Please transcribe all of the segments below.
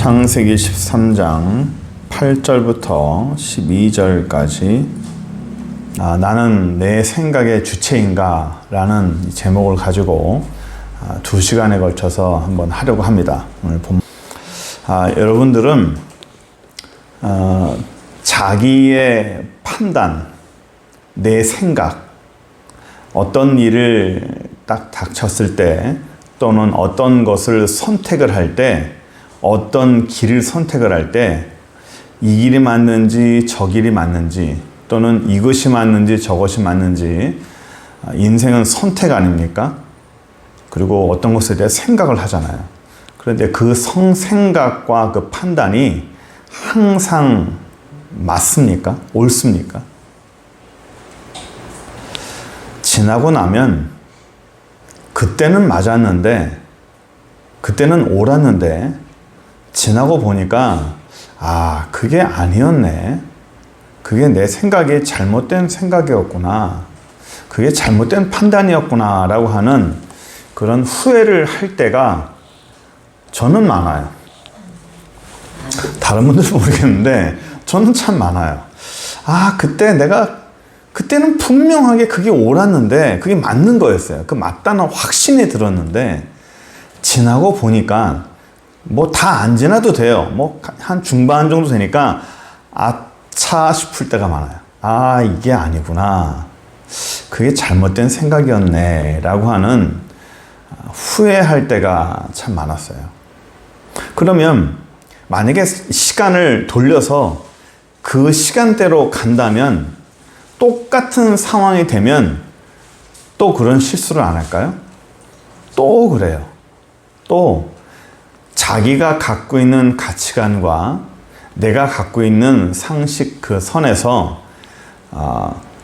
창세기 13장 8절부터 12절까지 나는 내 생각의 주체인가? 라는 제목을 가지고 2시간에 걸쳐서 한번 하려고 합니다. 오늘 여러분들은 자기의 판단, 내 생각, 어떤 일을 딱 닥쳤을 때 또는 어떤 것을 선택을 할 때, 어떤 길을 선택을 할 때 이 길이 맞는지 저 길이 맞는지 또는 이것이 맞는지 저것이 맞는지, 인생은 선택 아닙니까? 그리고 어떤 것에 대해 생각을 하잖아요. 그런데 그 생각과 그 판단이 항상 맞습니까? 옳습니까? 지나고 나면 그때는 맞았는데, 그때는 옳았는데 지나고 보니까 그게 아니었네. 그게 내 생각이 잘못된 생각이었구나. 그게 잘못된 판단이었구나 라고 하는 그런 후회를 할 때가 저는 많아요. 다른 분들은 모르겠는데 저는 참 많아요. 그때는 분명하게 그게 옳았는데 그게 맞는 거였어요. 그 맞다는 확신이 들었는데 지나고 보니까 뭐 다 안 지나도 돼요. 뭐 한 중반 정도 되니까 아차 싶을 때가 많아요. 이게 아니구나. 그게 잘못된 생각이었네 라고 하는 후회할 때가 참 많았어요. 그러면 만약에 시간을 돌려서 그 시간대로 간다면 똑같은 상황이 되면 또 그런 실수를 안 할까요? 또 그래요. 또 자기가 갖고 있는 가치관과 내가 갖고 있는 상식 그 선에서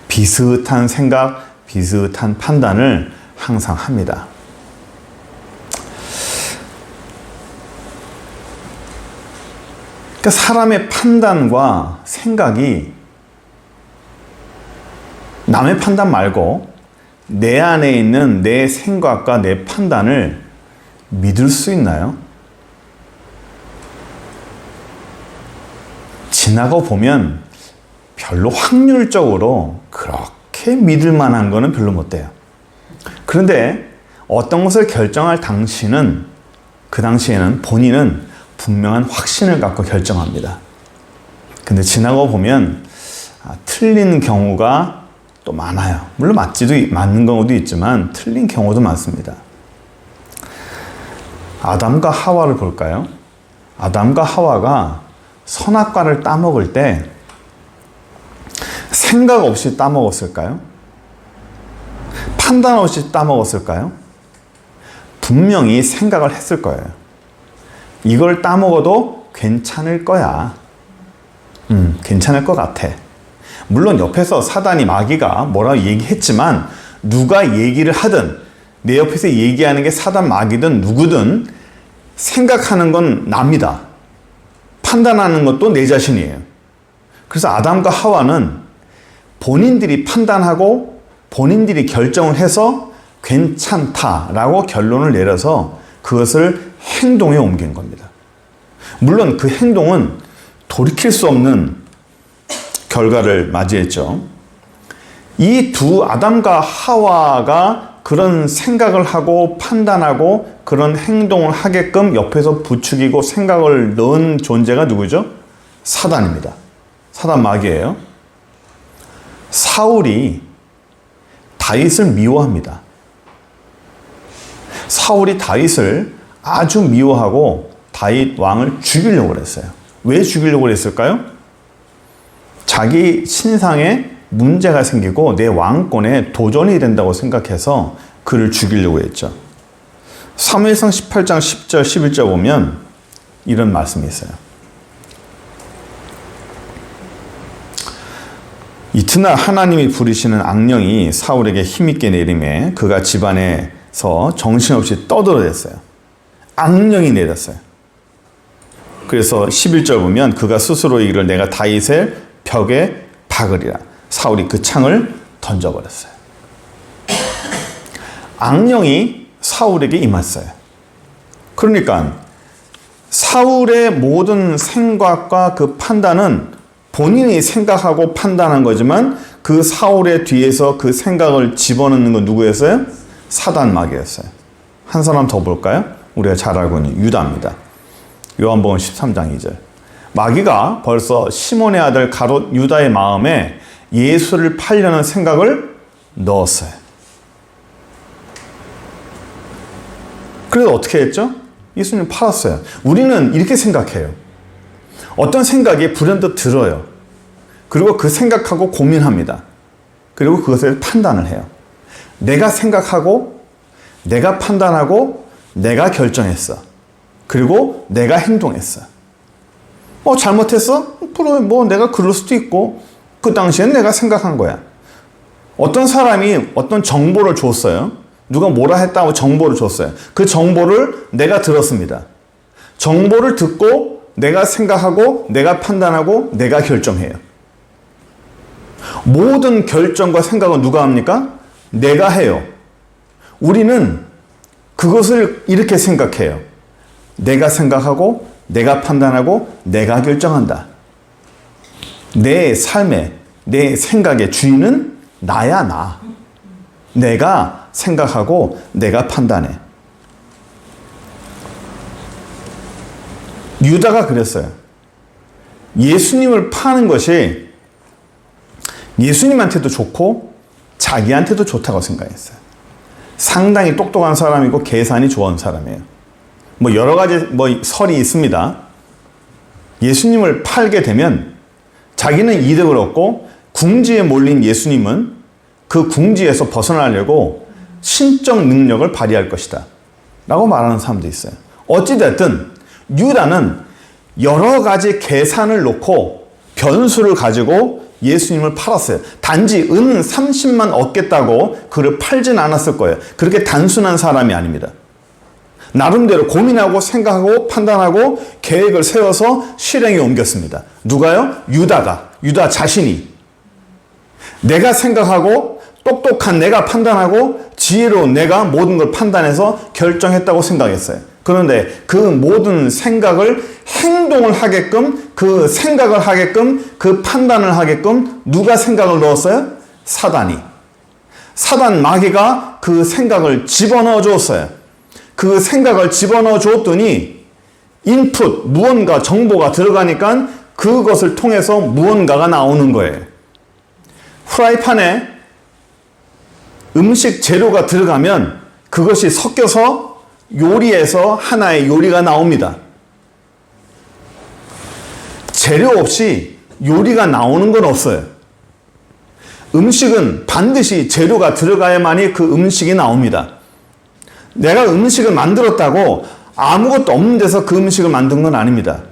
비슷한 생각, 비슷한 판단을 항상 합니다. 그러니까 사람의 판단과 생각이 남의 판단 말고 내 안에 있는 내 생각과 내 판단을 믿을 수 있나요? 지나고 보면 별로 확률적으로 그렇게 믿을 만한 거는 별로 못 돼요. 그런데 어떤 것을 결정할 그 당시에는 본인은 분명한 확신을 갖고 결정합니다. 근데 지나고 보면 틀린 경우가 또 많아요. 물론 맞는 경우도 있지만 틀린 경우도 많습니다. 아담과 하와를 볼까요? 아담과 하와가 선악과를 따먹을 때 생각 없이 따먹었을까요? 판단 없이 따먹었을까요? 분명히 생각을 했을 거예요. 이걸 따먹어도 괜찮을 거야. 괜찮을 것 같아. 물론 옆에서 사단이, 마귀가 뭐라고 얘기했지만 누가 얘기를 하든 내 옆에서 얘기하는 게 사단, 마귀든 누구든 생각하는 건 납니다. 판단하는 것도 내 자신이에요. 그래서 아담과 하와는 본인들이 판단하고 본인들이 결정을 해서 괜찮다라고 결론을 내려서 그것을 행동에 옮긴 겁니다. 물론 그 행동은 돌이킬 수 없는 결과를 맞이했죠. 이 두 아담과 하와가 그런 생각을 하고 판단하고 그런 행동을 하게끔 옆에서 부추기고 생각을 넣은 존재가 누구죠? 사단입니다. 사단, 마귀예요. 사울이 다윗을 미워합니다. 사울이 다윗을 아주 미워하고 다윗 왕을 죽이려고 그랬어요. 왜 죽이려고 그랬을까요? 자기 신상에 문제가 생기고 내 왕권에 도전이 된다고 생각해서 그를 죽이려고 했죠. 사무엘상 18장 10절 11절 보면 이런 말씀이 있어요. 이튿날 하나님이 부리시는 악령이 사울에게 힘있게 내림에 그가 집안에서 정신없이 떠들어댔어요. 악령이 내렸어요. 그래서 11절 보면 그가 스스로 이르기를 내가 다윗의 벽에 박으리라. 사울이 그 창을 던져버렸어요. 악령이 사울에게 임했어요. 그러니까 사울의 모든 생각과 그 판단은 본인이 생각하고 판단한 거지만 그 사울의 뒤에서 그 생각을 집어넣는 건 누구였어요? 사단 마귀였어요. 한 사람 더 볼까요? 우리가 잘 알고 있는 유다입니다. 요한복음 13장 2절. 마귀가 벌써 시몬의 아들 가롯 유다의 마음에 예수를 팔려는 생각을 넣었어요. 그래서 어떻게 했죠? 예수님 팔았어요. 우리는 이렇게 생각해요. 어떤 생각이 불현듯 들어요. 그리고 그 생각하고 고민합니다. 그리고 그것을 판단을 해요. 내가 생각하고 내가 판단하고 내가 결정했어. 그리고 내가 행동했어. 잘못했어? 그래, 내가 그럴 수도 있고 그 당시엔 내가 생각한 거야. 어떤 사람이 어떤 정보를 줬어요. 누가 뭐라 했다고 정보를 줬어요. 그 정보를 내가 들었습니다. 정보를 듣고 내가 생각하고 내가 판단하고 내가 결정해요. 모든 결정과 생각은 누가 합니까? 내가 해요. 우리는 그것을 이렇게 생각해요. 내가 생각하고 내가 판단하고 내가 결정한다. 내 삶의 내 생각의 주인은 나야, 나. 내가 생각하고 내가 판단해. 유다가 그랬어요. 예수님을 파는 것이 예수님한테도 좋고 자기한테도 좋다고 생각했어요. 상당히 똑똑한 사람이고 계산이 좋은 사람이에요. 여러 가지 설이 있습니다. 예수님을 팔게 되면 자기는 이득을 얻고 궁지에 몰린 예수님은 그 궁지에서 벗어나려고 신적 능력을 발휘할 것이다 라고 말하는 사람도 있어요. 어찌됐든 유다는 여러 가지 계산을 놓고 변수를 가지고 예수님을 팔았어요. 단지 은 30만 얻겠다고 그를 팔진 않았을 거예요. 그렇게 단순한 사람이 아닙니다. 나름대로 고민하고 생각하고 판단하고 계획을 세워서 실행에 옮겼습니다. 누가요? 유다 자신이. 내가 생각하고 똑똑한 내가 판단하고 지혜로운 내가 모든 걸 판단해서 결정했다고 생각했어요. 그런데 그 모든 생각을 행동을 하게끔, 그 생각을 하게끔, 그 판단을 하게끔 누가 생각을 넣었어요? 사단이. 사단 마귀가 그 생각을 집어넣어 줬어요. 그 생각을 집어넣어 줬더니 인풋, 무언가 정보가 들어가니까 그것을 통해서 무언가가 나오는 거예요. 프라이팬에 음식 재료가 들어가면 그것이 섞여서 요리에서 하나의 요리가 나옵니다. 재료 없이 요리가 나오는 건 없어요. 음식은 반드시 재료가 들어가야만이 그 음식이 나옵니다. 내가 음식을 만들었다고 아무것도 없는 데서 그 음식을 만든 건 아닙니다.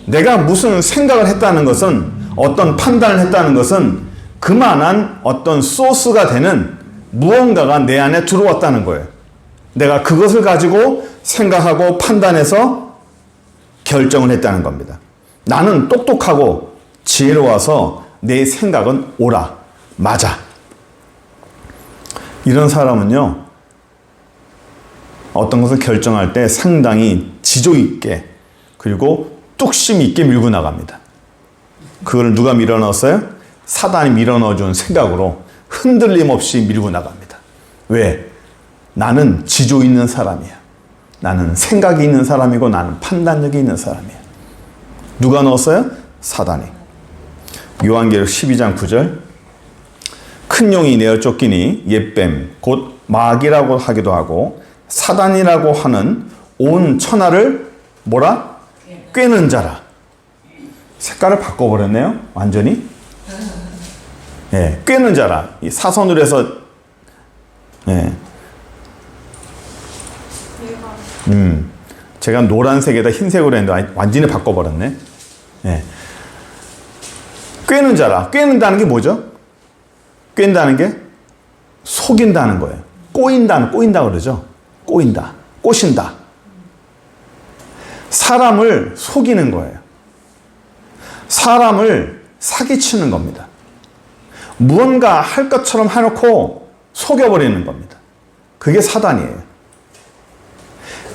내가 무슨 생각을 했다는 것은, 어떤 판단을 했다는 것은 그만한 어떤 소스가 되는 무언가가 내 안에 들어왔다는 거예요. 내가 그것을 가지고 생각하고 판단해서 결정을 했다는 겁니다. 나는 똑똑하고 지혜로워서 내 생각은 옳아, 맞아. 이런 사람은요, 어떤 것을 결정할 때 상당히 지조 있게 그리고 뚝심 있게 밀고 나갑니다. 그걸 누가 밀어넣었어요? 사단이 밀어넣어준 생각으로 흔들림 없이 밀고 나갑니다. 왜? 나는 지조 있는 사람이야. 나는 생각이 있는 사람이고 나는 판단력이 있는 사람이야. 누가 넣었어요? 사단이. 요한계시록 12장 9절. 큰 용이 내어 쫓기니 옛뱀 곧 마귀라고 하기도 하고 사단이라고 하는 온 천하를 뭐라? 꿰는 자라. 색깔을 바꿔버렸네요. 완전히. 예, 꿰는 자라. 이 사선으로 해서 제가 노란색에다 흰색으로 했는데 완전히 바꿔버렸네. 예. 꿰는 자라. 꿰는다는 게 뭐죠? 꿰는다는 게 속인다는 거예요. 꼬인다 그러죠. 꼬인다. 꼬신다. 사람을 속이는 거예요. 사람을 사기치는 겁니다. 무언가 할 것처럼 해놓고 속여버리는 겁니다. 그게 사단이에요.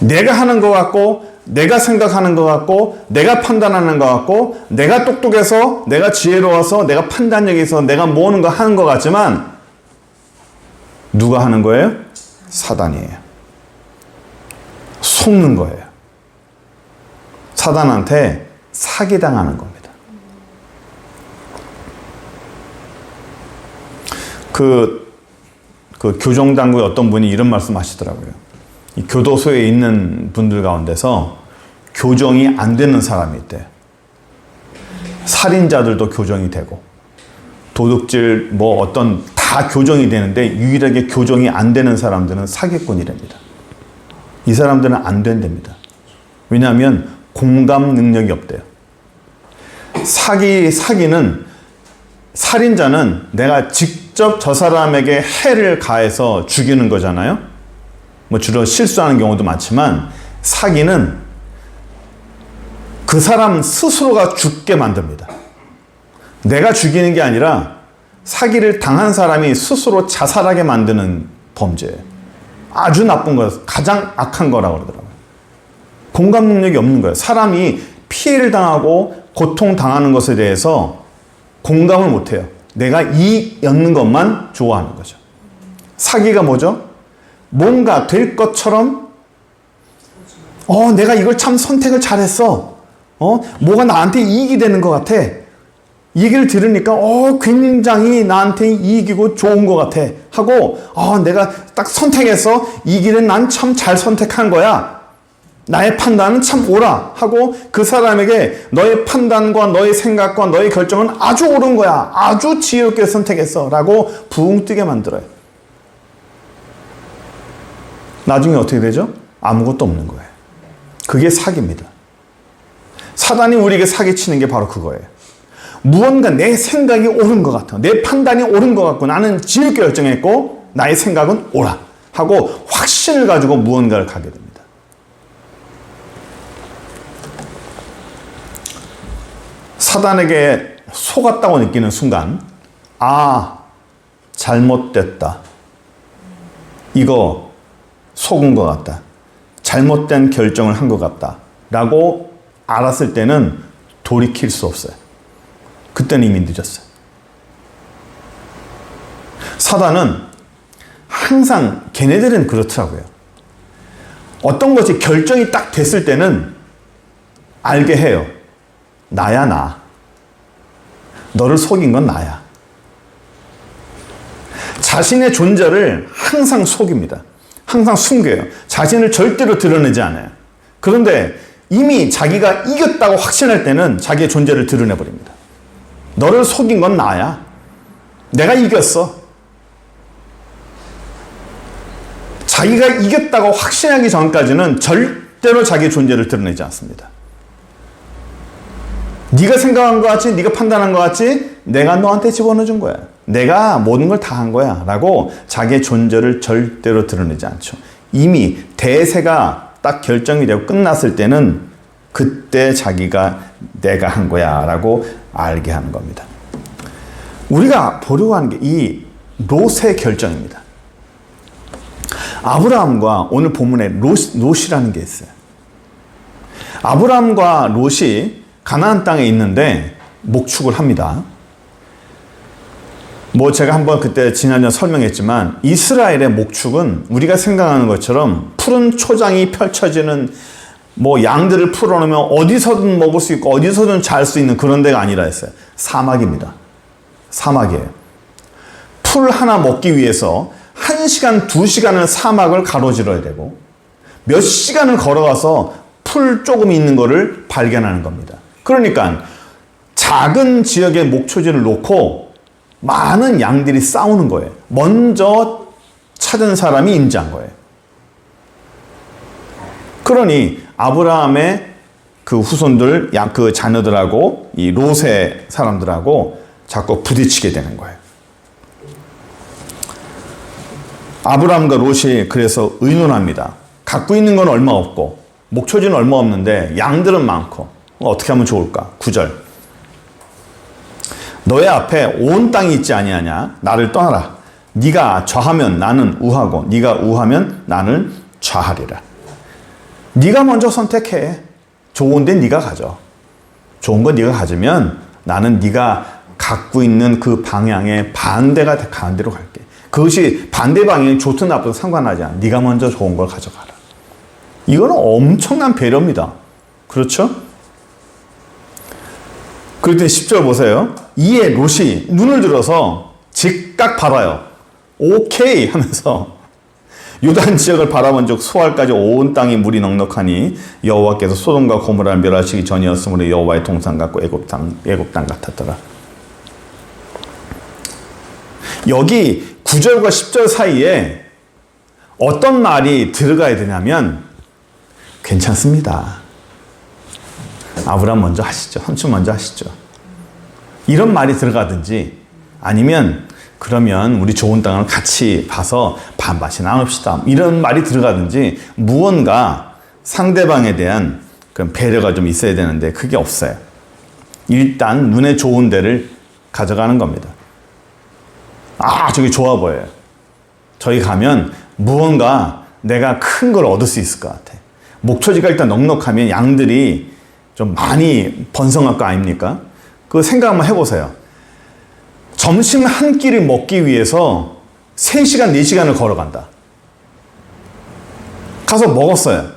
내가 하는 것 같고, 내가 생각하는 것 같고, 내가 판단하는 것 같고, 내가 똑똑해서, 내가 지혜로워서, 내가 판단력이 있어서, 내가 모으는 거 하는 것 같지만 누가 하는 거예요? 사단이에요. 속는 거예요. 사단한테 사기당하는 겁니다. 그 교정당국의 어떤 분이 이런 말씀 하시더라고요. 이 교도소에 있는 분들 가운데서 교정이 안 되는 사람이 있대요. 살인자들도 교정이 되고, 도둑질, 어떤 다 교정이 되는데 유일하게 교정이 안 되는 사람들은 사기꾼이랍니다. 이 사람들은 안 된답니다. 왜냐하면 공감 능력이 없대요. 사기는, 살인자는 내가 직접 저 사람에게 해를 가해서 죽이는 거잖아요. 주로 실수하는 경우도 많지만, 사기는 그 사람 스스로가 죽게 만듭니다. 내가 죽이는 게 아니라 사기를 당한 사람이 스스로 자살하게 만드는 범죄예요. 아주 나쁜 거예요. 가장 악한 거라고 그러더라고요. 공감 능력이 없는 거예요. 사람이 피해를 당하고 고통당하는 것에 대해서 공감을 못해요. 내가 이익 얻는 것만 좋아하는 거죠. 사기가 뭐죠? 뭔가 될 것처럼, 내가 이걸 참 선택을 잘했어. 뭐가 나한테 이익이 되는 것 같아. 얘기를 들으니까, 굉장히 나한테 이익이고 좋은 것 같아. 하고, 내가 딱 선택해서 이 길은 난 참 잘 선택한 거야. 나의 판단은 참 옳아. 하고 그 사람에게 너의 판단과 너의 생각과 너의 결정은 아주 옳은 거야. 아주 지혜롭게 선택했어. 라고 붕 뜨게 만들어요. 나중에 어떻게 되죠? 아무것도 없는 거예요. 그게 사기입니다. 사단이 우리에게 사기치는 게 바로 그거예요. 무언가 내 생각이 옳은 것 같아. 내 판단이 옳은 것 같고 나는 지혜롭게 결정했고 나의 생각은 옳아. 하고 확신을 가지고 무언가를 가게 됩니다. 사단에게 속았다고 느끼는 순간, 잘못됐다. 이거 속은 것 같다. 잘못된 결정을 한 것 같다. 라고 알았을 때는 돌이킬 수 없어요. 그때는 이미 늦었어요. 사단은 항상 걔네들은 그렇더라고요. 어떤 것이 결정이 딱 됐을 때는 알게 해요. 나야 나. 너를 속인 건 나야. 자신의 존재를 항상 속입니다. 항상 숨겨요. 자신을 절대로 드러내지 않아요. 그런데 이미 자기가 이겼다고 확신할 때는 자기의 존재를 드러내버립니다. 너를 속인 건 나야. 내가 이겼어. 자기가 이겼다고 확신하기 전까지는 절대로 자기의 존재를 드러내지 않습니다. 네가 생각한 것 같이, 네가 판단한 것 같이 내가 너한테 집어넣어준 거야. 내가 모든 걸 다 한 거야. 라고 자기의 존재를 절대로 드러내지 않죠. 이미 대세가 딱 결정이 되고 끝났을 때는 그때 자기가 내가 한 거야. 라고 알게 하는 겁니다. 우리가 보려고 하는 게 이 롯의 결정입니다. 아브라함과 오늘 본문에 롯이라는 게 있어요. 아브라함과 롯이 가나안 땅에 있는데 목축을 합니다. 제가 한번 그때 지난주에 설명했지만 이스라엘의 목축은 우리가 생각하는 것처럼 푸른 초장이 펼쳐지는 양들을 풀어놓으면 어디서든 먹을 수 있고 어디서든 잘 수 있는 그런 데가 아니라 했어요. 사막입니다. 사막이에요. 풀 하나 먹기 위해서 1시간, 2시간을 사막을 가로질러야 되고 몇 시간을 걸어가서 풀 조금 있는 거를 발견하는 겁니다. 그러니까 작은 지역에 목초지를 놓고 많은 양들이 싸우는 거예요. 먼저 찾은 사람이 임자한 거예요. 그러니 아브라함의 그 후손들, 그 자녀들하고 이 롯의 사람들하고 자꾸 부딪히게 되는 거예요. 아브라함과 롯이 그래서 의논합니다. 갖고 있는 건 얼마 없고 목초지는 얼마 없는데 양들은 많고 어떻게 하면 좋을까? 9절. 너의 앞에 온 땅이 있지 아니하냐? 나를 떠나라. 네가 좌하면 나는 우하고 네가 우하면 나는 좌하리라. 네가 먼저 선택해. 좋은 데 네가 가져. 좋은 거 네가 가지면 나는 네가 갖고 있는 그 방향에 반대가 가는 대로 갈게. 그것이 반대 방향이 좋든 나쁘든 상관하지 않아. 네가 먼저 좋은 걸 가져가라. 이거는 엄청난 배려입니다. 그렇죠? 그럴 때 10절 보세요. 이에 롯이 눈을 들어서 즉각 바라요. 오케이 하면서 요단 지역을 바라본 즉 소알까지 온 땅이 물이 넉넉하니 여호와께서 소돔과 고모라를 멸하시기 전이었으므로 여호와의 동산 같고 애굽 땅 같았더라. 여기 9절과 10절 사이에 어떤 말이 들어가야 되냐면 괜찮습니다. 아브라함 먼저 하시죠. 삼촌 먼저 하시죠. 이런 말이 들어가든지 아니면 그러면 우리 좋은 땅을 같이 봐서 반반씩 나눕시다. 이런 말이 들어가든지 무언가 상대방에 대한 그런 배려가 좀 있어야 되는데 그게 없어요. 일단 눈에 좋은 데를 가져가는 겁니다. 아, 저기 좋아 보여요. 저기 가면 무언가 내가 큰 걸 얻을 수 있을 것 같아. 목초지가 일단 넉넉하면 양들이 좀 많이 번성할 거 아닙니까? 그 생각 한번 해보세요. 점심 한 끼를 먹기 위해서 3시간, 4시간을 걸어간다. 가서 먹었어요.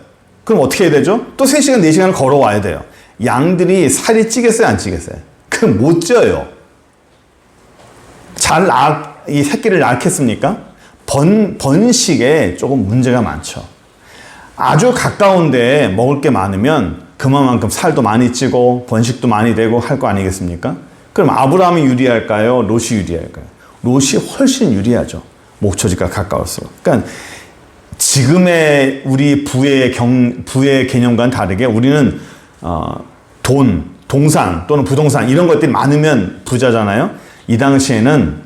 그럼 어떻게 해야 되죠? 또 3시간, 4시간을 걸어와야 돼요. 양들이 살이 찌겠어요, 안 찌겠어요? 그럼 못 쪄요. 이 새끼를 낳겠습니까? 번식에 조금 문제가 많죠. 아주 가까운데 먹을 게 많으면 그만큼 살도 많이 찌고 번식도 많이 되고 할 거 아니겠습니까? 그럼 아브라함이 유리할까요? 롯이 유리할까요? 롯이 훨씬 유리하죠. 목초지가 가까울수록. 그러니까 지금의 우리 부의 개념과는 다르게 우리는 동산 또는 부동산 이런 것들이 많으면 부자잖아요. 이 당시에는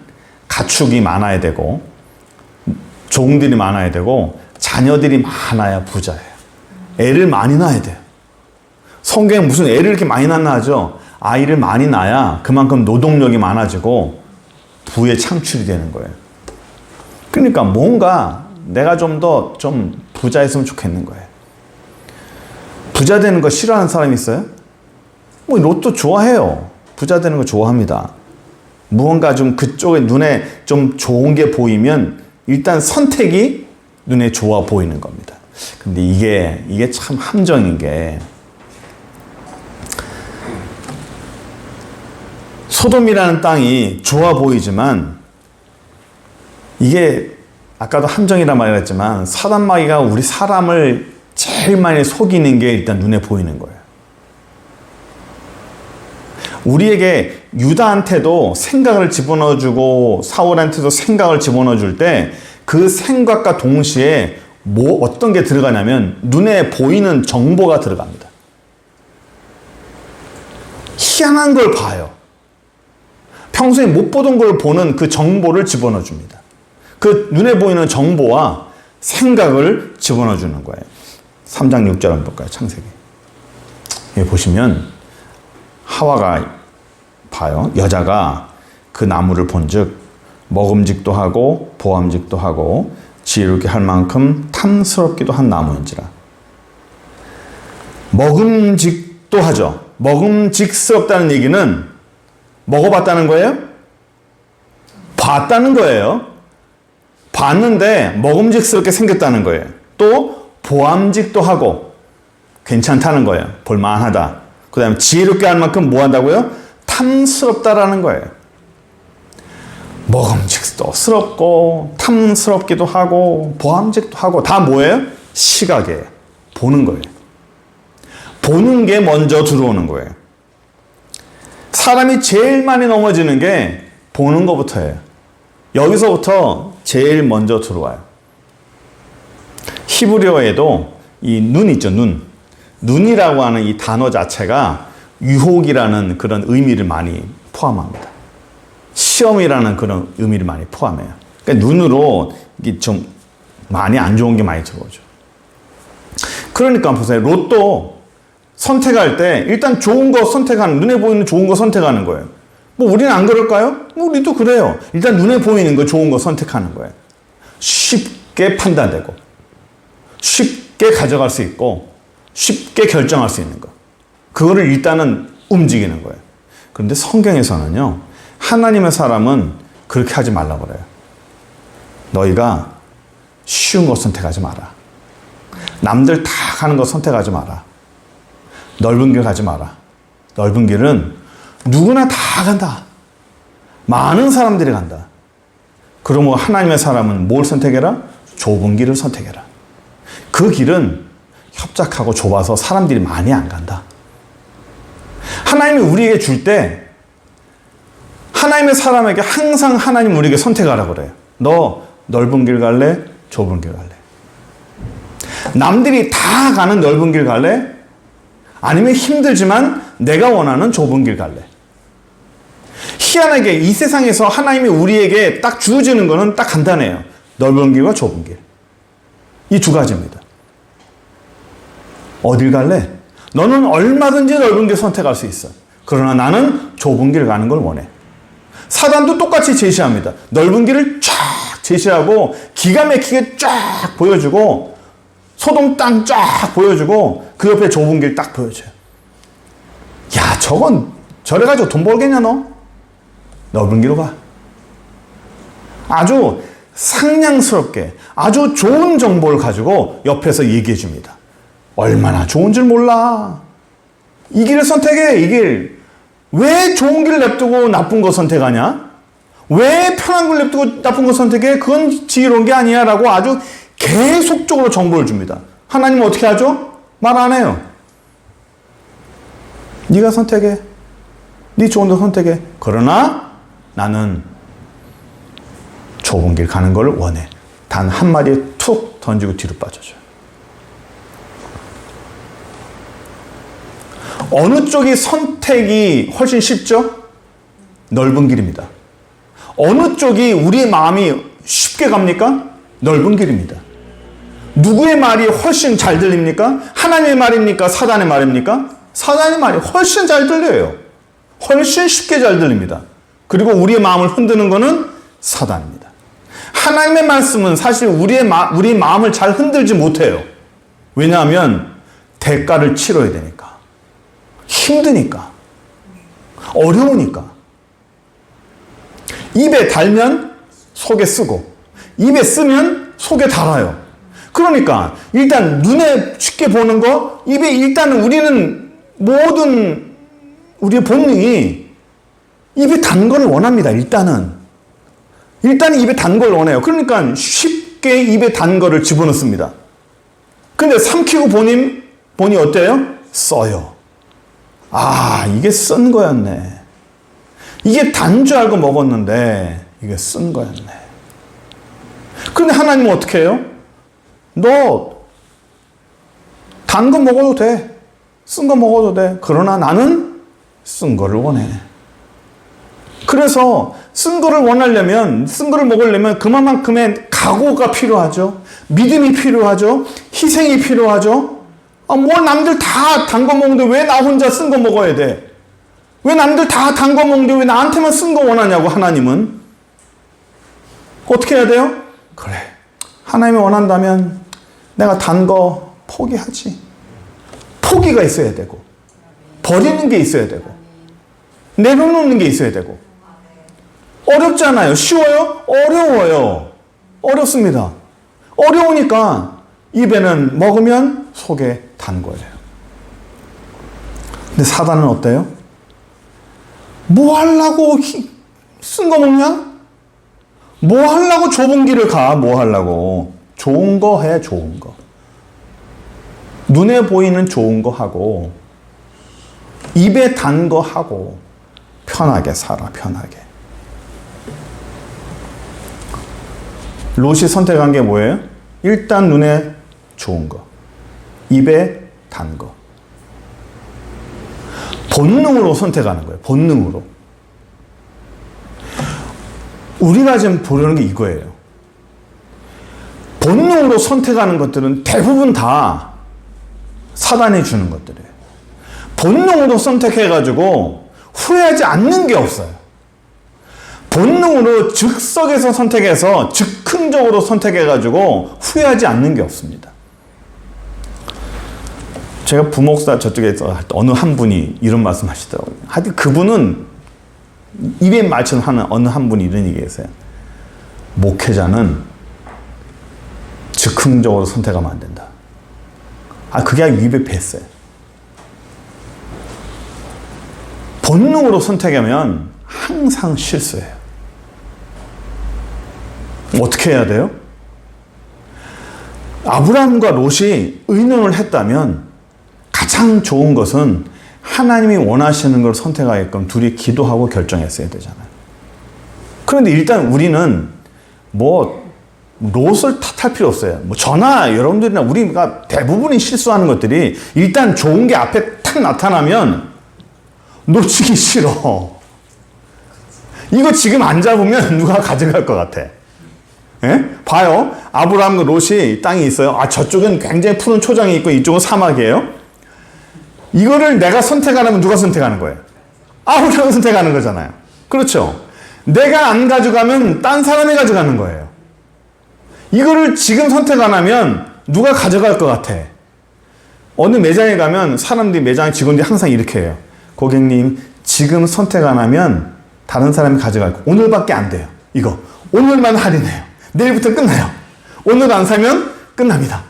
가축이 많아야 되고 종들이 많아야 되고 자녀들이 많아야 부자예요. 애를 많이 낳아야 돼요. 성경에 무슨 애를 이렇게 많이 낳나 하죠. 아이를 많이 낳아야 그만큼 노동력이 많아지고 부의 창출이 되는 거예요. 그러니까 뭔가 내가 좀 더 좀 부자였으면 좋겠는 거예요. 부자 되는 거 싫어하는 사람이 있어요? 뭐 롯도 좋아해요. 부자 되는 거 좋아합니다. 무언가 좀 그쪽에 눈에 좀 좋은 게 보이면 일단 선택이 눈에 좋아 보이는 겁니다. 근데 이게 참 함정인 게 소돔이라는 땅이 좋아 보이지만 이게 아까도 함정이란 말을 했지만 사단마귀가 우리 사람을 제일 많이 속이는 게 일단 눈에 보이는 거예요. 우리에게 유다한테도 생각을 집어넣어주고 사울한테도 생각을 집어넣어줄 때 그 생각과 동시에 어떤 게 들어가냐면 눈에 보이는 정보가 들어갑니다. 희한한 걸 봐요. 평소에 못 보던 걸 보는 그 정보를 집어넣어 줍니다. 그 눈에 보이는 정보와 생각을 집어넣어 주는 거예요. 3장 6절 한번 볼까요? 창세기. 여기 보시면 하와가 봐요. 여자가 그 나무를 본즉 먹음직도 하고 보암직도 하고 지혜롭게 할 만큼 탐스럽기도 한 나무인지라. 먹음직도 하죠. 먹음직스럽다는 얘기는 먹어봤다는 거예요? 봤다는 거예요. 봤는데 먹음직스럽게 생겼다는 거예요. 또 보암직도 하고 괜찮다는 거예요. 볼만하다. 그 다음에 지혜롭게 할 만큼 뭐 한다고요? 탐스럽다라는 거예요. 먹음직스럽고 탐스럽기도 하고 보암직도 하고 다 뭐예요? 시각이에요. 보는 거예요. 보는 게 먼저 들어오는 거예요. 사람이 제일 많이 넘어지는 게 보는 것부터예요. 여기서부터 제일 먼저 들어와요. 히브리어에도 이 눈 있죠, 눈. 눈이라고 하는 이 단어 자체가 유혹이라는 그런 의미를 많이 포함합니다. 시험이라는 그런 의미를 많이 포함해요. 그러니까 눈으로 이게 좀 많이 안 좋은 게 많이 들어오죠. 그러니까 보세요. 롯도 선택할 때 일단 좋은 거 선택하는, 눈에 보이는 좋은 거 선택하는 거예요. 뭐 우리는 안 그럴까요? 뭐 우리도 그래요. 일단 눈에 보이는 거 좋은 거 선택하는 거예요. 쉽게 판단되고 쉽게 가져갈 수 있고 쉽게 결정할 수 있는 거. 그거를 일단은 움직이는 거예요. 그런데 성경에서는요, 하나님의 사람은 그렇게 하지 말라고 그래요. 너희가 쉬운 거 선택하지 마라. 남들 다 가는 거 선택하지 마라. 넓은 길 가지 마라. 넓은 길은 누구나 다 간다. 많은 사람들이 간다. 그러면 하나님의 사람은 뭘 선택해라? 좁은 길을 선택해라. 그 길은 협착하고 좁아서 사람들이 많이 안 간다. 하나님이 우리에게 줄 때 하나님의 사람에게 항상 하나님 우리에게 선택하라고 그래요. 너 넓은 길 갈래? 좁은 길 갈래? 남들이 다 가는 넓은 길 갈래? 아니면 힘들지만 내가 원하는 좁은 길 갈래? 희한하게 이 세상에서 하나님이 우리에게 딱 주어지는 거는 딱 간단해요. 넓은 길과 좁은 길. 이 두 가지입니다. 어딜 갈래? 너는 얼마든지 넓은 길 선택할 수 있어. 그러나 나는 좁은 길 가는 걸 원해. 사단도 똑같이 제시합니다. 넓은 길을 쫙 제시하고 기가 막히게 쫙 보여주고 소돔 땅 쫙 보여주고 그 옆에 좁은 길 딱 보여줘요. 야, 저건 저래가지고 돈 벌겠냐 너? 넓은 길로 가. 아주 상냥스럽게 아주 좋은 정보를 가지고 옆에서 얘기해 줍니다. 얼마나 좋은 줄 몰라. 이 길을 선택해, 이 길. 왜 좋은 길을 냅두고 나쁜 거 선택하냐? 왜 편한 걸 냅두고 나쁜 거 선택해? 그건 지혜로운 게 아니야. 라고 아주 계속적으로 정보를 줍니다. 하나님은 어떻게 하죠? 말 안 해요. 네가 선택해. 네 좋은 거 선택해. 그러나 나는 좁은 길 가는 걸 원해. 단 한마디에 툭 던지고 뒤로 빠져줘요. 어느 쪽이 선택이 훨씬 쉽죠? 넓은 길입니다. 어느 쪽이 우리의 마음이 쉽게 갑니까? 넓은 길입니다. 누구의 말이 훨씬 잘 들립니까? 하나님의 말입니까? 사단의 말입니까? 사단의 말이 훨씬 잘 들려요. 훨씬 쉽게 잘 들립니다. 그리고 우리의 마음을 흔드는 것은 사단입니다. 하나님의 말씀은 사실 우리의 마음을 잘 흔들지 못해요. 왜냐하면 대가를 치러야 되니까. 힘드니까. 어려우니까. 입에 달면 속에 쓰고 입에 쓰면 속에 달아요. 그러니까 일단 눈에 쉽게 보는 거, 입에 일단은 우리는 모든 우리의 본능이 입에 단 거를 원합니다. 일단 입에 단 걸 원해요. 그러니까 쉽게 입에 단 거를 집어넣습니다. 근데 삼키고 보니 어때요? 써요. 아, 이게 쓴 거였네. 이게 단 줄 알고 먹었는데 이게 쓴 거였네. 근데 하나님은 어떻게 해요? 너 단 거 먹어도 돼. 쓴 거 먹어도 돼. 그러나 나는 쓴 거를 원해. 그래서 쓴 거를 원하려면, 쓴 거를 먹으려면 그만큼의 각오가 필요하죠. 믿음이 필요하죠. 희생이 필요하죠. 뭘 남들 다 단 거 먹는데 왜 나 혼자 쓴 거 먹어야 돼? 왜 남들 다 단 거 먹는데 왜 나한테만 쓴 거 원하냐고, 하나님은. 어떻게 해야 돼요? 그래. 하나님이 원한다면 내가 단 거 포기하지. 포기가 있어야 되고, 버리는 게 있어야 되고, 내려놓는 게 있어야 되고. 어렵잖아요. 쉬워요? 어려워요. 어렵습니다. 어려우니까 입에는 먹으면 속에 단 거예요. 근데 사단은 어때요? 뭐 하려고 쓴 거 먹냐? 뭐 하려고 좁은 길을 가? 뭐 하려고? 좋은 거 해, 좋은 거. 눈에 보이는 좋은 거 하고, 입에 단 거 하고, 편하게 살아, 편하게. 롯이 선택한 게 뭐예요? 일단 눈에 좋은 거, 입에 단 거. 본능으로 선택하는 거예요. 본능으로. 우리가 지금 보려는 게 이거예요. 본능으로 선택하는 것들은 대부분 다 사단이 주는 것들이에요. 본능으로 선택해가지고 후회하지 않는 게 없어요. 본능으로 즉석에서 선택해서 즉흥적으로 선택해가지고 후회하지 않는 게 없습니다. 제가 부목사 저쪽에서 어느 한 분이 이런 말씀 하시더라고요. 하여튼 그분은 입에 말처럼 하는 어느 한 분이 이런 얘기 했어요. 목회자는 즉흥적으로 선택하면 안 된다. 그게 아니고 입에 뱄어요. 본능으로 선택하면 항상 실수해요. 어떻게 해야 돼요? 아브라함과 롯이 의논을 했다면 가장 좋은 것은 하나님이 원하시는 걸 선택하게끔 둘이 기도하고 결정했어야 되잖아요. 그런데 일단 우리는 롯을 탓할 필요 없어요. 저나 여러분들이나 우리가 대부분이 실수하는 것들이 일단 좋은 게 앞에 탁 나타나면 놓치기 싫어. 이거 지금 안 잡으면 누가 가져갈 것 같아. 예? 봐요. 아브라함과 롯이 땅이 있어요. 저쪽은 굉장히 푸른 초장이 있고 이쪽은 사막이에요. 이거를 내가 선택 안 하면 누가 선택하는 거예요? 아브라함이 선택하는 거잖아요. 그렇죠? 내가 안 가져가면 딴 사람이 가져가는 거예요. 이거를 지금 선택 안 하면 누가 가져갈 것 같아. 어느 매장에 가면 사람들이 매장 직원들이 항상 이렇게 해요. 고객님, 지금 선택 안 하면 다른 사람이 가져갈 거. 오늘밖에 안 돼요. 이거. 오늘만 할인해요. 내일부터 끝나요. 오늘 안 사면 끝납니다.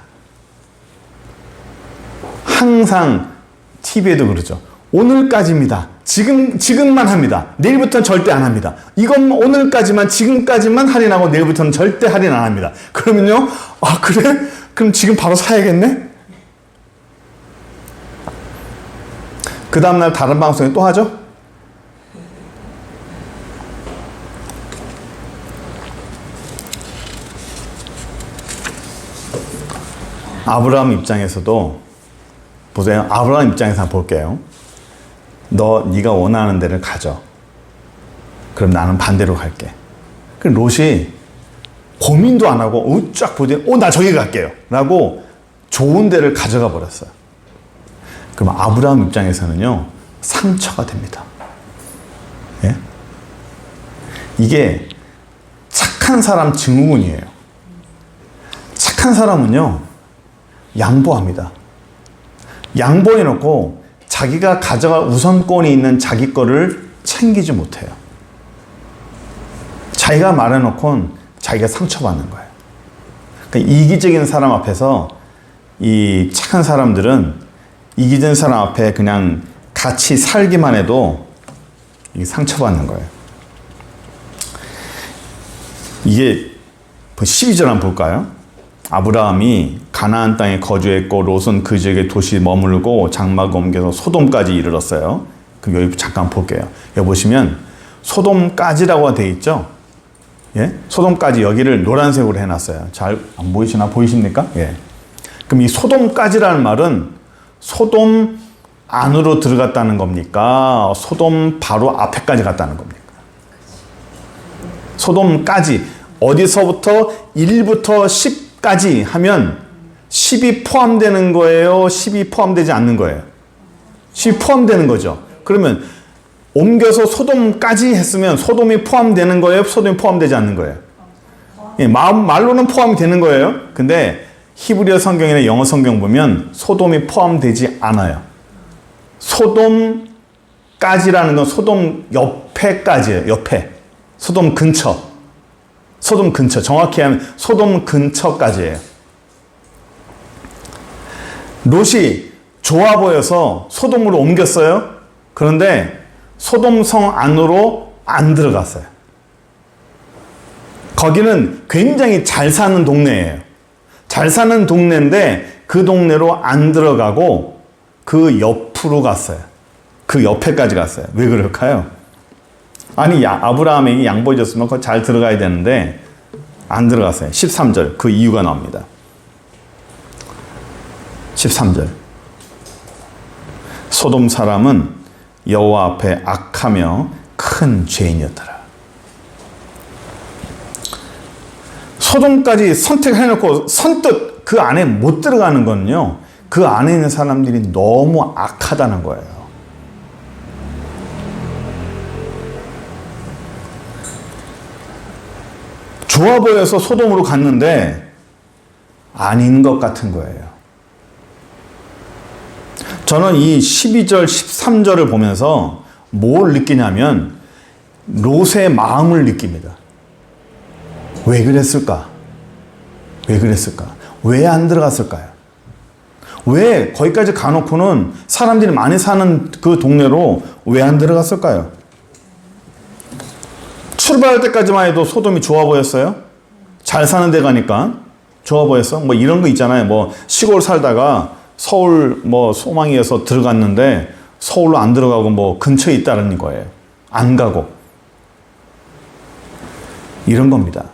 항상 TV에도 그러죠. 오늘까지입니다. 지금만 합니다. 내일부터는 절대 안 합니다. 이건 오늘까지만, 지금까지만 할인하고 내일부터는 절대 할인 안 합니다. 그러면요, 그래? 그럼 지금 바로 사야겠네? 그 다음날 다른 방송에 또 하죠? 아브라함 입장에서도 보세요. 아브라함 입장에서 한번 볼게요. 네가 원하는 데를 가져. 그럼 나는 반대로 갈게. 그럼 롯이 고민도 안 하고 쫙 보더니 나 저기 갈게요 라고 좋은 데를 가져가 버렸어요. 그럼 아브라함 입장에서는요, 상처가 됩니다. 예? 이게 착한 사람 증후군이에요. 착한 사람은요, 양보합니다. 양보해놓고 자기가 가져갈 우선권이 있는 자기 거를 챙기지 못해요. 자기가 말해놓고는 자기가 상처받는 거예요. 그러니까 이기적인 사람 앞에서 이 착한 사람들은 이기적인 사람 앞에 그냥 같이 살기만 해도 상처받는 거예요. 이게 12절 한번 볼까요? 아브라함이 가나안 땅에 거주했고 롯은 그 지역에 도시 머물고 장막을 옮겨서 소돔까지 이르렀어요. 그럼 여기 잠깐 볼게요. 여기 보시면 소돔까지라고 되어 있죠? 예? 소돔까지 여기를 노란색으로 해놨어요. 잘 안 보이시나? 보이십니까? 예. 그럼 이 소돔까지라는 말은 소돔 안으로 들어갔다는 겁니까? 소돔 바로 앞에까지 갔다는 겁니까? 소돔까지 어디서부터 1부터 10까지 하면 10이 포함되는 거예요? 10이 포함되지 않는 거예요? 10이 포함되는 거죠. 그러면 옮겨서 소돔까지 했으면 소돔이 포함되는 거예요? 소돔이 포함되지 않는 거예요? 예, 말로는 포함이 되는 거예요. 근데 히브리어 성경이나 영어 성경 보면 소돔이 포함되지 않아요. 소돔까지라는 건 소돔 옆에까지예요. 옆에. 소돔 근처. 소돔 근처. 정확히 하면 소돔 근처까지예요. 롯이 좋아 보여서 소돔으로 옮겼어요. 그런데 소돔 성 안으로 안 들어갔어요. 거기는 굉장히 잘 사는 동네예요. 잘 사는 동네인데 그 동네로 안 들어가고 그 옆으로 갔어요. 그 옆에까지 갔어요. 왜 그럴까요? 아니, 아브라함에게 양보해줬으면 그거 잘 들어가야 되는데 안 들어갔어요. 13절 그 이유가 나옵니다. 13절 소돔 사람은 여호와 앞에 악하며 큰 죄인이었더라. 소돔까지 선택해놓고 선뜻 그 안에 못 들어가는 거는요, 그 안에 있는 사람들이 너무 악하다는 거예요. 좋아 보여서 소돔으로 갔는데 아닌 것 같은 거예요. 저는 이 12절, 13절을 보면서 뭘 느끼냐면 롯의 마음을 느낍니다. 왜 그랬을까? 왜 그랬을까? 왜 안 들어갔을까요? 왜 거기까지 가놓고는 사람들이 많이 사는 그 동네로 왜 안 들어갔을까요? 출발할 때까지만 해도 소돔이 좋아 보였어요? 잘 사는 데 가니까 좋아 보였어? 뭐 이런 거 있잖아요. 뭐 시골 살다가 서울 뭐 소망이어서 들어갔는데 서울로 안 들어가고 뭐 근처에 있다는 거예요. 안 가고. 이런 겁니다.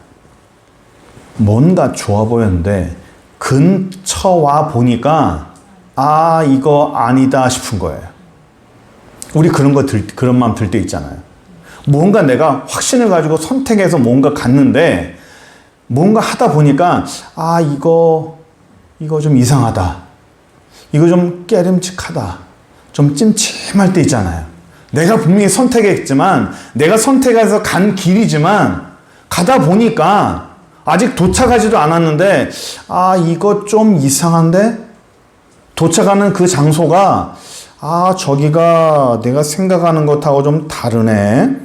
뭔가 좋아 보였는데 근처 와 보니까 아 이거 아니다 싶은 거예요. 우리 그런 마음 들 때 있잖아요. 뭔가 내가 확신을 가지고 선택해서 뭔가 갔는데 뭔가 하다 보니까 아 이거 좀 이상하다. 이거 좀 깨름칙하다. 좀 찜찜할 때 있잖아요. 내가 분명히 선택했지만 내가 선택해서 간 길이지만 가다 보니까 아직 도착하지도 않았는데 아 이거 좀 이상한데? 도착하는 그 장소가 아 저기가 내가 생각하는 것하고 좀 다르네.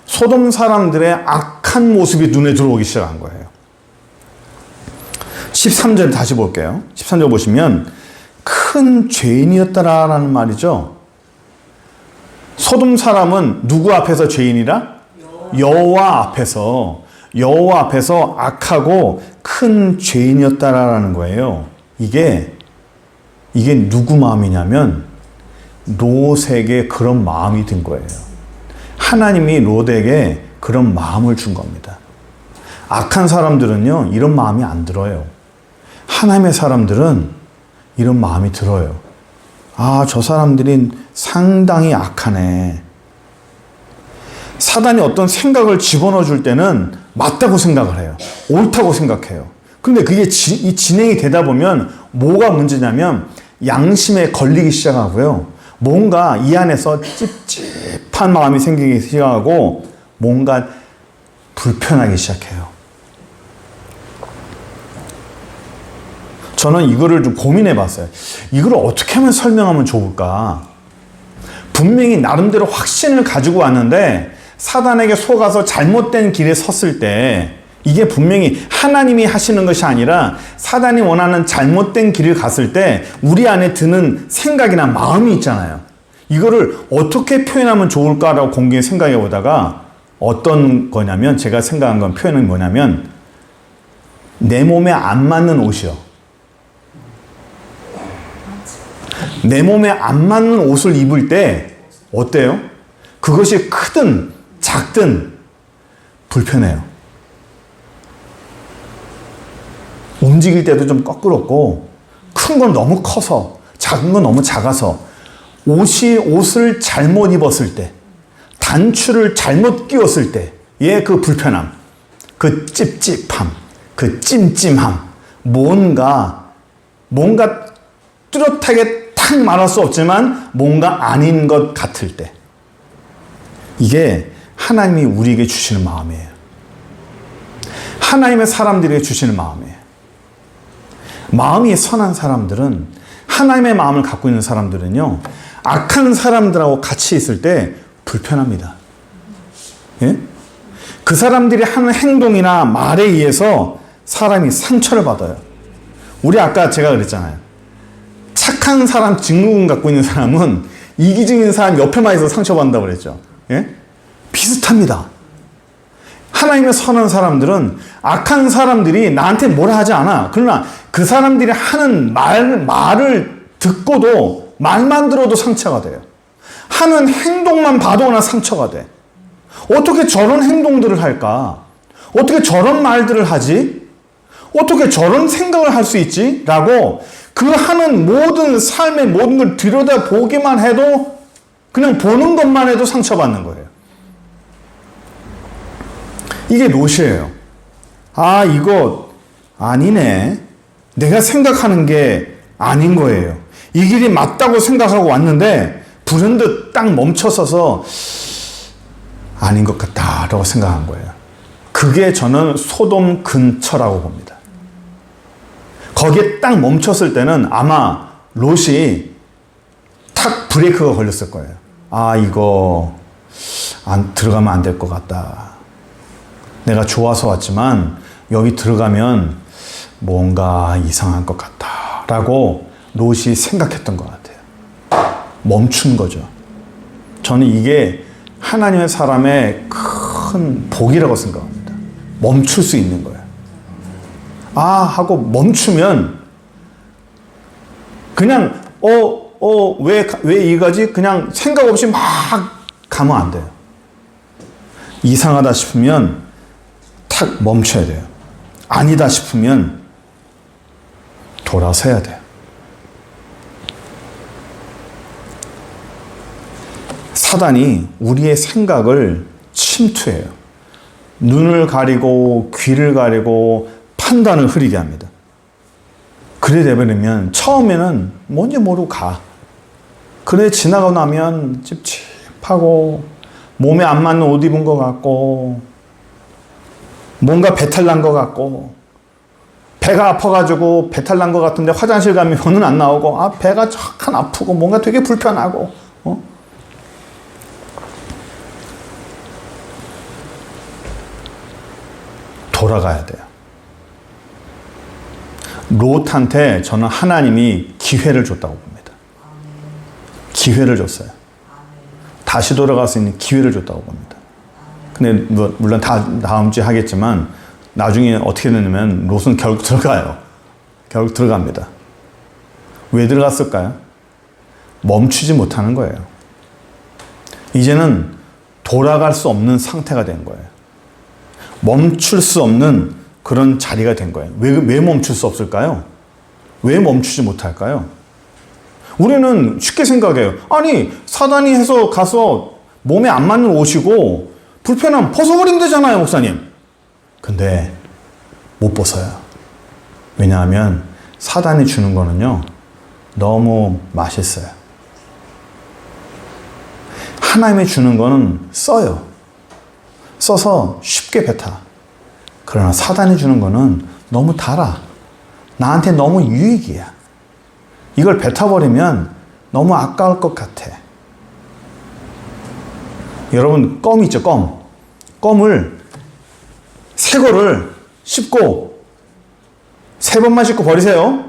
소돔 사람들의 악한 모습이 눈에 들어오기 시작한 거예요. 13절 다시 볼게요. 13절 보시면 큰 죄인이었다라는 말이죠. 소돔 사람은 누구 앞에서 죄인이라? 여호와 앞에서 악하고 큰 죄인이었다라는 거예요. 이게 누구 마음이냐면 롯에게 그런 마음이 든 거예요. 하나님이 롯에게 그런 마음을 준 겁니다. 악한 사람들은요 이런 마음이 안 들어요. 하나님의 사람들은 이런 마음이 들어요. 아, 저 사람들이 상당히 악하네. 사단이 어떤 생각을 집어넣어 줄 때는 맞다고 생각을 해요. 옳다고 생각해요. 근데 그게 진행이 되다 보면 뭐가 문제냐면 양심에 걸리기 시작하고요. 뭔가 이 안에서 찝찝한 마음이 생기기 시작하고 뭔가 불편하기 시작해요. 저는 이거를 좀 고민해 봤어요. 이걸 어떻게 하면 설명하면 좋을까? 분명히 나름대로 확신을 가지고 왔는데 사단에게 속아서 잘못된 길에 섰을 때 이게 분명히 하나님이 하시는 것이 아니라 사단이 원하는 잘못된 길을 갔을 때 우리 안에 드는 생각이나 마음이 있잖아요. 이거를 어떻게 표현하면 좋을까라고 공개해 생각해 보다가 어떤 거냐면 제가 생각한 건 표현은 뭐냐면 내 몸에 안 맞는 옷이요. 내 몸에 안 맞는 옷을 입을 때 어때요? 그것이 크든 작든 불편해요. 움직일 때도 좀 꺼끄럽고 큰 건 너무 커서 작은 건 너무 작아서 옷을 잘못 입었을 때 단추를 잘못 끼웠을 때의 그 불편함, 그 찝찝함, 그 찜찜함 뭔가 뚜렷하게 탁 말할 수 없지만 뭔가 아닌 것 같을 때 이게 하나님이 우리에게 주시는 마음이에요. 하나님의 사람들에게 주시는 마음이에요. 마음이 선한 사람들은 하나님의 마음을 갖고 있는 사람들은요 악한 사람들하고 같이 있을 때 불편합니다. 예? 그 사람들이 하는 행동이나 말에 의해서 사람이 상처를 받아요. 우리 아까 제가 그랬잖아요. 착한 사람 직무군 갖고 있는 사람은 이기적인 사람 옆에만 있어서 상처받는다고 그랬죠. 예? 비슷합니다. 하나님의 선한 사람들은 악한 사람들이 나한테 뭐라 하지 않아. 그러나 그 사람들이 하는 말을 듣고도 말만 들어도 상처가 돼요. 하는 행동만 봐도 나 상처가 돼. 어떻게 저런 행동들을 할까? 어떻게 저런 말들을 하지? 어떻게 저런 생각을 할 수 있지? 라고 그 하는 모든 삶의 모든 걸 들여다보기만 해도 그냥 보는 것만 해도 상처받는 거예요. 이게 롯이에요. 아, 이거 아니네. 내가 생각하는 게 아닌 거예요. 이 길이 맞다고 생각하고 왔는데 불현듯 딱 멈춰서서 아닌 것 같다라고 생각한 거예요. 그게 저는 소돔 근처라고 봅니다. 거기에 딱 멈췄을 때는 아마 롯이 탁 브레이크가 걸렸을 거예요. 아, 이거 들어가면 안 될 것 같다. 내가 좋아서 왔지만 여기 들어가면 뭔가 이상한 것 같다 라고 롯이 생각했던 것 같아요. 멈춘 거죠. 저는 이게 하나님의 사람의 큰 복이라고 생각합니다. 멈출 수 있는 거예요. 아 하고 멈추면 그냥 왜 이거지? 그냥 생각 없이 막 가면 안 돼요. 이상하다 싶으면 탁 멈춰야 돼요. 아니다 싶으면 돌아서야 돼요. 사단이 우리의 생각을 침투해요. 눈을 가리고 귀를 가리고 판단을 흐리게 합니다. 그래 되버리면 처음에는 뭔지 모르고 가. 그래 지나가고 나면 찝찝하고 몸에 안 맞는 옷 입은 것 같고 뭔가 배탈 난 것 같고 배가 아파가지고 배탈 난 것 같은데 화장실 가면 변은 안 나오고 배가 잠깐 아프고 뭔가 되게 불편하고 돌아가야 돼요. 롯한테 저는 하나님이 기회를 줬다고 봅니다. 기회를 줬어요. 다시 돌아갈 수 있는 기회를 줬다고 봅니다. 근데 물론 다음 주에 하겠지만 나중에 어떻게 되냐면 롯은 결국 들어가요. 결국 들어갑니다. 왜 들어갔을까요? 멈추지 못하는 거예요. 이제는 돌아갈 수 없는 상태가 된 거예요. 멈출 수 없는 그런 자리가 된 거예요. 왜 멈출 수 없을까요? 왜 멈추지 못할까요? 우리는 쉽게 생각해요. 아니, 사단이 해서 가서 몸에 안 맞는 옷이고 불편하면 벗어버리면 되잖아요, 목사님. 근데 못 벗어요. 왜냐하면 사단이 주는 거는요, 너무 맛있어요. 하나님이 주는 거는 써요. 써서 쉽게 뱉어. 그러나 사단이 주는 거는 너무 달아. 나한테 너무 유익이야. 이걸 뱉어버리면 너무 아까울 것 같아. 여러분, 껌 있죠, 껌. 껌을 새 거를 씹고 3번만 씹고 버리세요.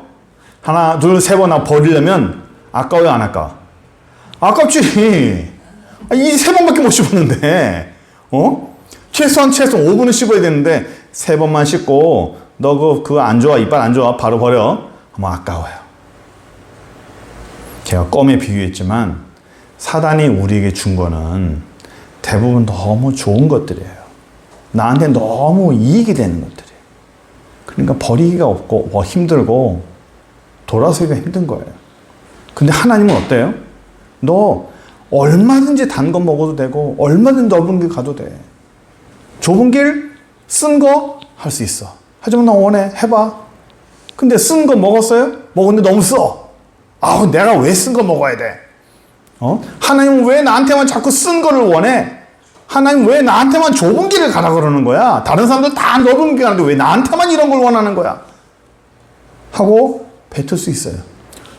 하나, 둘, 3번 버리려면 아까워요, 안 아까워? 아깝지. 이 3번밖에 못 씹었는데, 최소한 5분은 씹어야 되는데 3번만 씹고 너 그거 안 좋아, 이빨 안 좋아, 바로 버려. 하면 아까워요. 제가 껌에 비유했지만 사단이 우리에게 준 거는 대부분 너무 좋은 것들이에요. 나한테 너무 이익이 되는 것들이에요. 그러니까 버리기가 없고 힘들고 돌아서기가 힘든 거예요. 근데 하나님은 어때요? 너 얼마든지 단 거 먹어도 되고 얼마든지 넓은 길 가도 돼. 좁은 길, 쓴 거 할 수 있어. 하지만 나 원해. 해봐. 근데 쓴 거 먹었어요? 먹었는데 너무 써. 내가 왜 쓴 거 먹어야 돼? 하나님은 왜 나한테만 자꾸 쓴 거를 원해? 하나님 왜 나한테만 좁은 길을 가라 그러는 거야? 다른 사람들 다 넓은 길 가는데 왜 나한테만 이런 걸 원하는 거야? 하고 뱉을 수 있어요.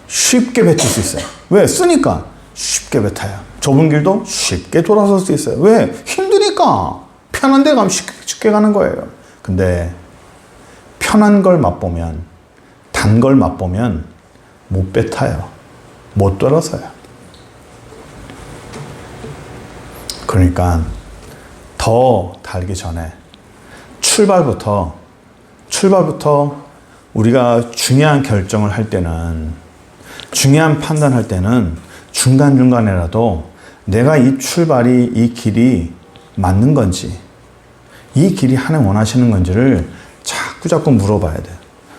쉽게 뱉을 수 있어요. 왜? 쓰니까 쉽게 뱉어요. 좁은 길도 쉽게 돌아설 수 있어요. 왜? 힘드니까. 편한 데 가면 쉽게 가는 거예요. 근데 편한 걸 맛보면, 단 걸 맛보면 못 뱉어요. 못 돌아서요. 그러니까 더 달기 전에 출발부터 우리가 중요한 결정을 할 때는, 중요한 판단할 때는 중간중간에라도 내가 이 출발이, 이 길이 맞는 건지, 이 길이 하나님 원하시는 건지를 자꾸 물어봐야 돼요.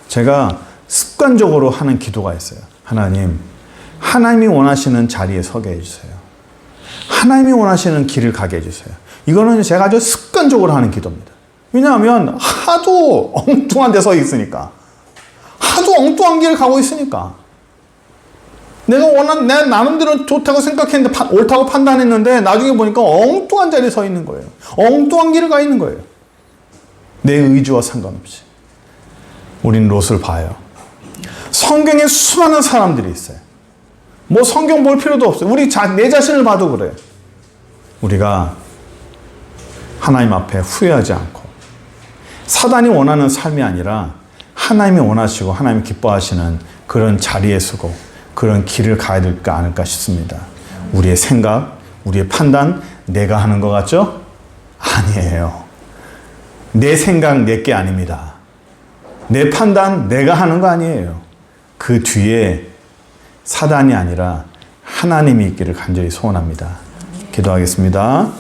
제가 습관적으로 하는 기도가 있어요. 하나님이 원하시는 자리에 서게 해주세요. 하나님이 원하시는 길을 가게 해주세요. 이거는 제가 아주 습관적으로 하는 기도입니다. 왜냐하면 하도 엉뚱한 데 서 있으니까. 하도 엉뚱한 길을 가고 있으니까. 내가 내 나름대로 좋다고 생각했는데, 옳다고 판단했는데, 나중에 보니까 엉뚱한 자리에 서 있는 거예요. 엉뚱한 길을 가 있는 거예요. 내 의지와 상관없이. 우린 롯을 봐요. 성경에 수많은 사람들이 있어요. 뭐 성경 볼 필요도 없어요. 내 자신을 봐도 그래. 우리가 하나님 앞에 후회하지 않고 사단이 원하는 삶이 아니라 하나님이 원하시고 하나님이 기뻐하시는 그런 자리에 서고 그런 길을 가야 될까 않을까 싶습니다. 우리의 생각, 우리의 판단, 내가 하는 것 같죠? 아니에요. 내 생각, 내게 아닙니다. 내 판단, 내가 하는 거 아니에요. 그 뒤에 사단이 아니라 하나님이 있기를 간절히 소원합니다. 기도하겠습니다.